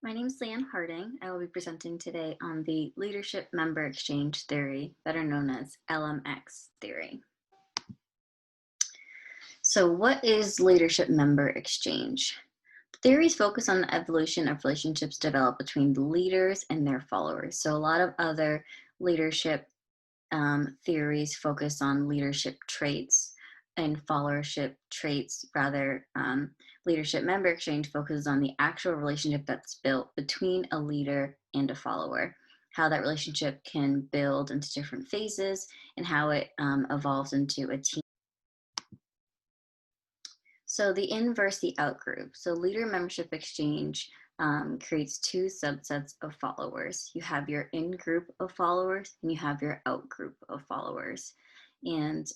My name is Leanne Harding. I will be presenting today on the Leadership Member Exchange Theory, better known as LMX Theory. So what is Leadership Member Exchange? Theories focus on the evolution of relationships developed between the leaders and their followers. So a lot of other leadership theories focus on leadership traits and followership traits. Rather, leadership member exchange focuses on the actual relationship that's built between a leader and a follower, how that relationship can build into different phases, and how it evolves into a team. So the in versus the out group. So leader membership exchange creates two subsets of followers. You have your in group of followers and you have your out group of followers. And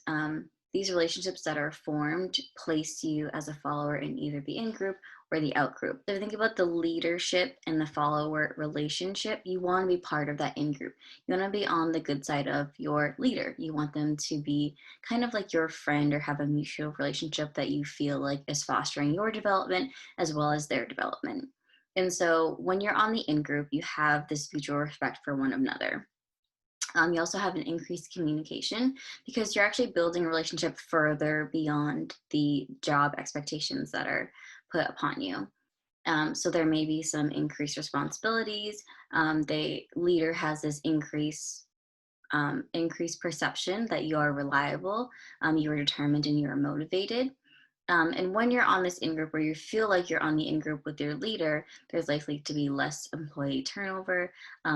these relationships that are formed place you as a follower in either the in group or the out group. So if you think about the leadership and the follower relationship, you want to be part of that in group. You want to be on the good side of your leader. You want them to be kind of like your friend or have a mutual relationship that you feel like is fostering your development as well as their development. And so when you're on the in group, you have this mutual respect for one another. You also have an increased communication because you're actually building a relationship further beyond the job expectations that are put upon you. So there may be some increased responsibilities. The leader has this increased perception that you are reliable, you are determined, and you are motivated. And when you're on this in-group where you feel like you're on the in-group with your leader, there's likely to be less employee turnover,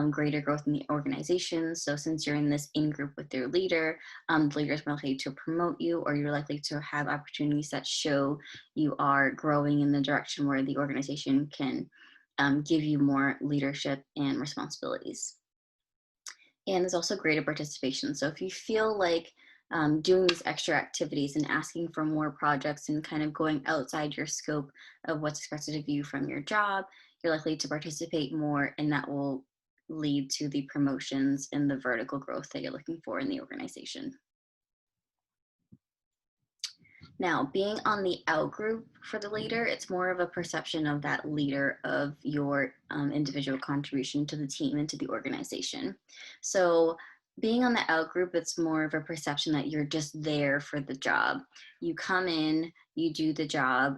greater growth in the organization. So since you're in this in-group with your leader, the leader is more likely to promote you, or you're likely to have opportunities that show you are growing in the direction where the organization can give you more leadership and responsibilities. And there's also greater participation. So if you feel like doing these extra activities and asking for more projects and kind of going outside your scope of what's expected of you from your job, you're likely to participate more, and that will lead to the promotions and the vertical growth that you're looking for in the organization. Now, being on the out group for the leader, it's more of a perception of that leader of your individual contribution to the team and to the organization. So being on the out group, it's more of a perception that you're just there for the job. You come in, you do the job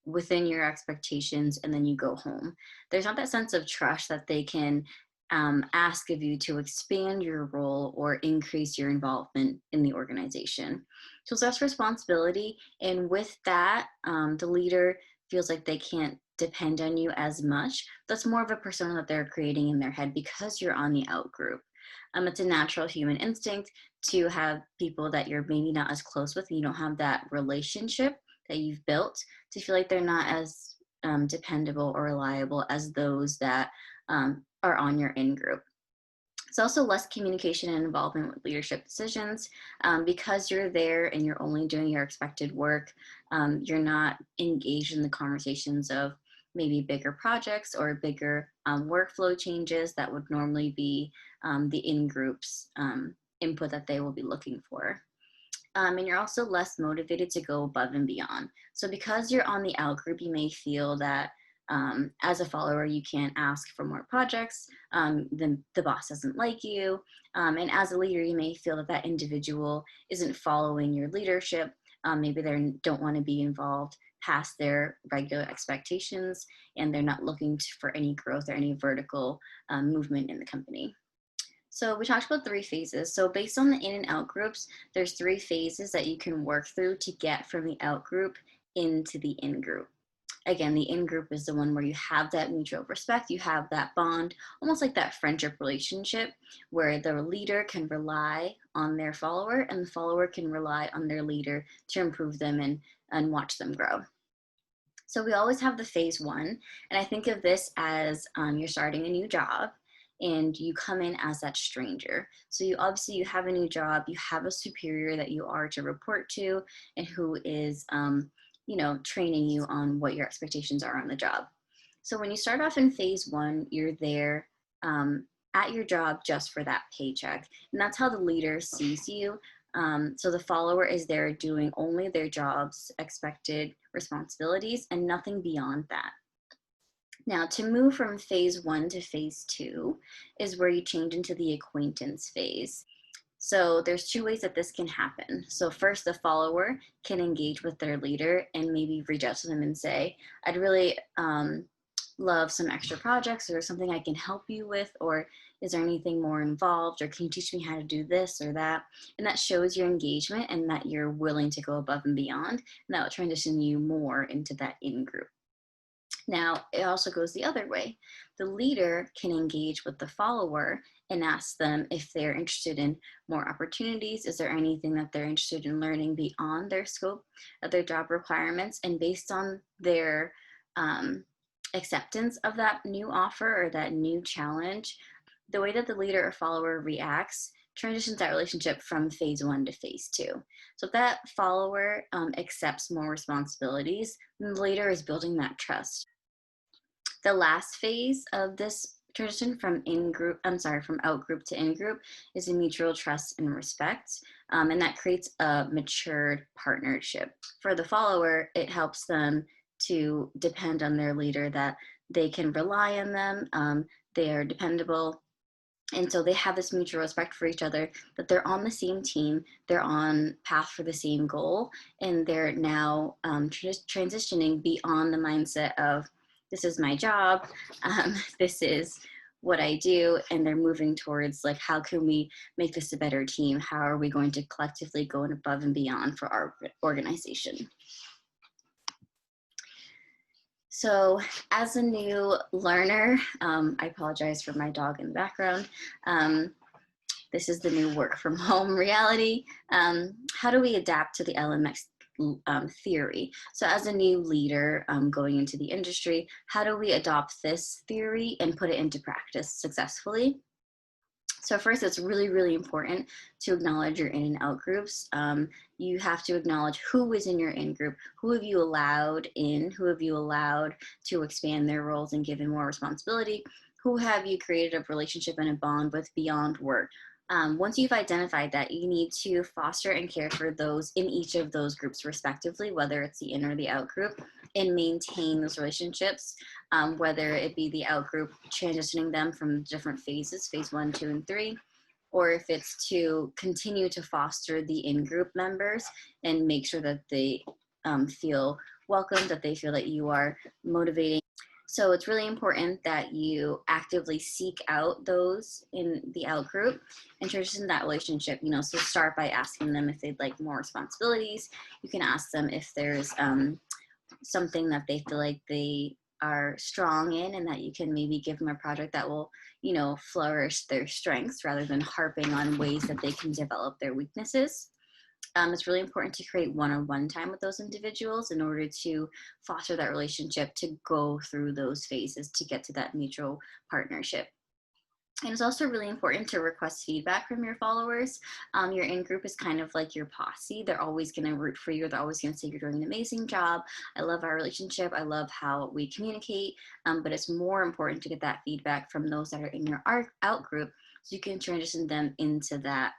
within your expectations, and then you go home. There's not that sense of trust that they can ask of you to expand your role or increase your involvement in the organization. So it's less responsibility, and with that, the leader feels like they can't depend on you as much. That's more of a persona that they're creating in their head because you're on the out group. It's a natural human instinct to have people that you're maybe not as close with and you don't have that relationship that you've built to feel like they're not as dependable or reliable as those that are on your in group. It's also less communication and involvement with leadership decisions because you're there and you're only doing your expected work. You're not engaged in the conversations of maybe bigger projects or bigger workflow changes that would normally be the in-group's input that they will be looking for. And you're also less motivated to go above and beyond. So because you're on the out group, you may feel that as a follower, you can't ask for more projects, then the boss doesn't like you. And as a leader, you may feel that that individual isn't following your leadership. Maybe they don't want to be involved past their regular expectations, and they're not looking for any growth or any vertical movement in the company. So we talked about 3 phases. So based on the in and out groups, there's 3 phases that you can work through to get from the out group into the in group. Again, the in group is the one where you have that mutual respect, you have that bond, almost like that friendship relationship where the leader can rely on their follower and the follower can rely on their leader to improve them and watch them grow. So we always have the phase 1, and I think of this as you're starting a new job and you come in as that stranger. So you have a new job, you have a superior that you are to report to and who is training you on what your expectations are on the job. So when you start off in phase 1, you're there at your job just for that paycheck. And that's how the leader sees you. So the follower is there doing only their job's expected responsibilities and nothing beyond that. Now, to move from phase 1 to phase 2 is where you change into the acquaintance phase. So there's two ways that this can happen. So first, the follower can engage with their leader and maybe reach out to them and say, I'd really love some extra projects or something I can help you with, or is there anything more involved, or can you teach me how to do this or that? And that shows your engagement and that you're willing to go above and beyond, and that will transition you more into that in-group. Now, it also goes the other way. The leader can engage with the follower and ask them if they're interested in more opportunities. Is there anything that they're interested in learning beyond their scope of their job requirements? And based on their acceptance of that new offer or that new challenge, the way that the leader or follower reacts transitions that relationship from phase 1 to phase 2. So if that follower accepts more responsibilities, then the leader is building that trust. The last phase of this transition from from out group to in group is a mutual trust and respect. And that creates a matured partnership. For the follower, it helps them to depend on their leader, that they can rely on them, they are dependable. And so they have this mutual respect for each other, that they're on the same team, they're on path for the same goal, and they're now transitioning beyond the mindset of, this is my job, this is what I do, and they're moving towards like, how can we make this a better team? How are we going to collectively go above and beyond for our organization? So as a new learner, I apologize for my dog in the background. This is the new work from home reality. How do we adapt to the LMX theory? So as a new leader going into the industry, how do we adopt this theory and put it into practice successfully? So first, it's really, really important to acknowledge your in and out groups. You have to acknowledge who is in your in group, who have you allowed in, who have you allowed to expand their roles and given more responsibility, who have you created a relationship and a bond with beyond work. Once you've identified that, you need to foster and care for those in each of those groups respectively, whether it's the in or the out group, and maintain those relationships, whether it be the out group transitioning them from different phases, phase 1, 2, and 3, or if it's to continue to foster the in-group members and make sure that they feel welcome, that they feel that you are motivating. So it's really important that you actively seek out those in the out group and transition that relationship, so start by asking them if they'd like more responsibilities. You can ask them if there's something that they feel like they are strong in, and that you can maybe give them a project that will, flourish their strengths rather than harping on ways that they can develop their weaknesses. It's really important to create one-on-one time with those individuals in order to foster that relationship, to go through those phases to get to that mutual partnership. And it's also really important to request feedback from your followers. Your in-group is kind of like your posse. They're always going to root for you. They're always going to say you're doing an amazing job. I love our relationship. I love how we communicate. But it's more important to get that feedback from those that are in your out group, so you can transition them into that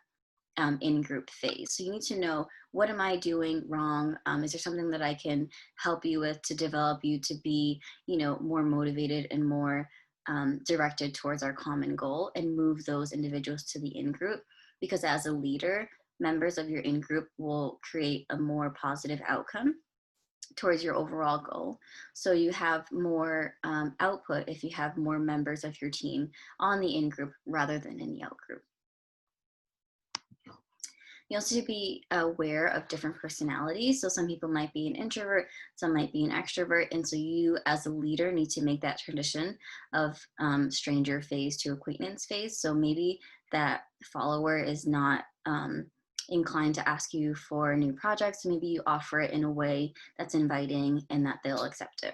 in-group phase. So you need to know, what am I doing wrong? Is there something that I can help you with to develop you to be, more motivated and more directed towards our common goal, and move those individuals to the in-group? Because as a leader, members of your in-group will create a more positive outcome towards your overall goal. So you have more output if you have more members of your team on the in-group rather than in the out-group. You also need to be aware of different personalities. So some people might be an introvert, some might be an extrovert. And so you as a leader need to make that transition of stranger phase to acquaintance phase. So maybe that follower is not inclined to ask you for new projects. Maybe you offer it in a way that's inviting and that they'll accept it.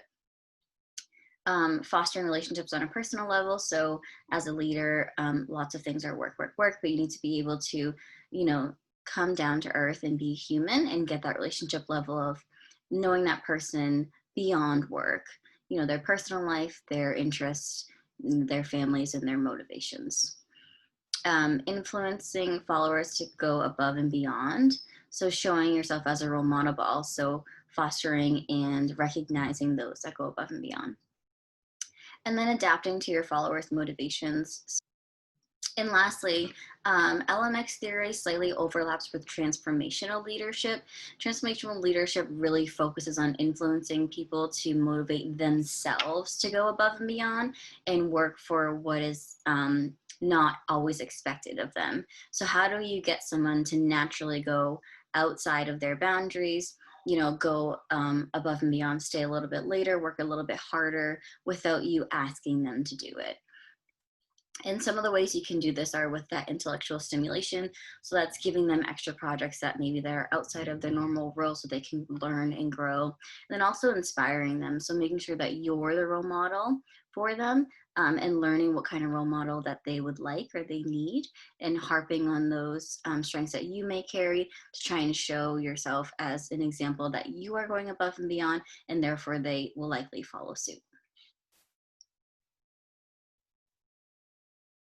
Fostering relationships on a personal level. So as a leader, lots of things are work, work, work, but you need to be able to, come down to earth and be human and get that relationship level of knowing that person beyond work, their personal life, their interests, their families, and their motivations. Influencing followers to go above and beyond. So showing yourself as a role model, but also fostering and recognizing those that go above and beyond. And then adapting to your followers' motivations. And lastly, LMX theory slightly overlaps with transformational leadership. Transformational leadership really focuses on influencing people to motivate themselves to go above and beyond and work for what is not always expected of them. So, how do you get someone to naturally go outside of their boundaries? Go above and beyond, stay a little bit later, work a little bit harder without you asking them to do it. And some of the ways you can do this are with that intellectual stimulation. So that's giving them extra projects that maybe they're outside of their normal role so they can learn and grow. And then also inspiring them. So making sure that you're the role model for them, and learning what kind of role model that they would like or they need, and harping on those strengths that you may carry to try and show yourself as an example that you are going above and beyond, and therefore they will likely follow suit.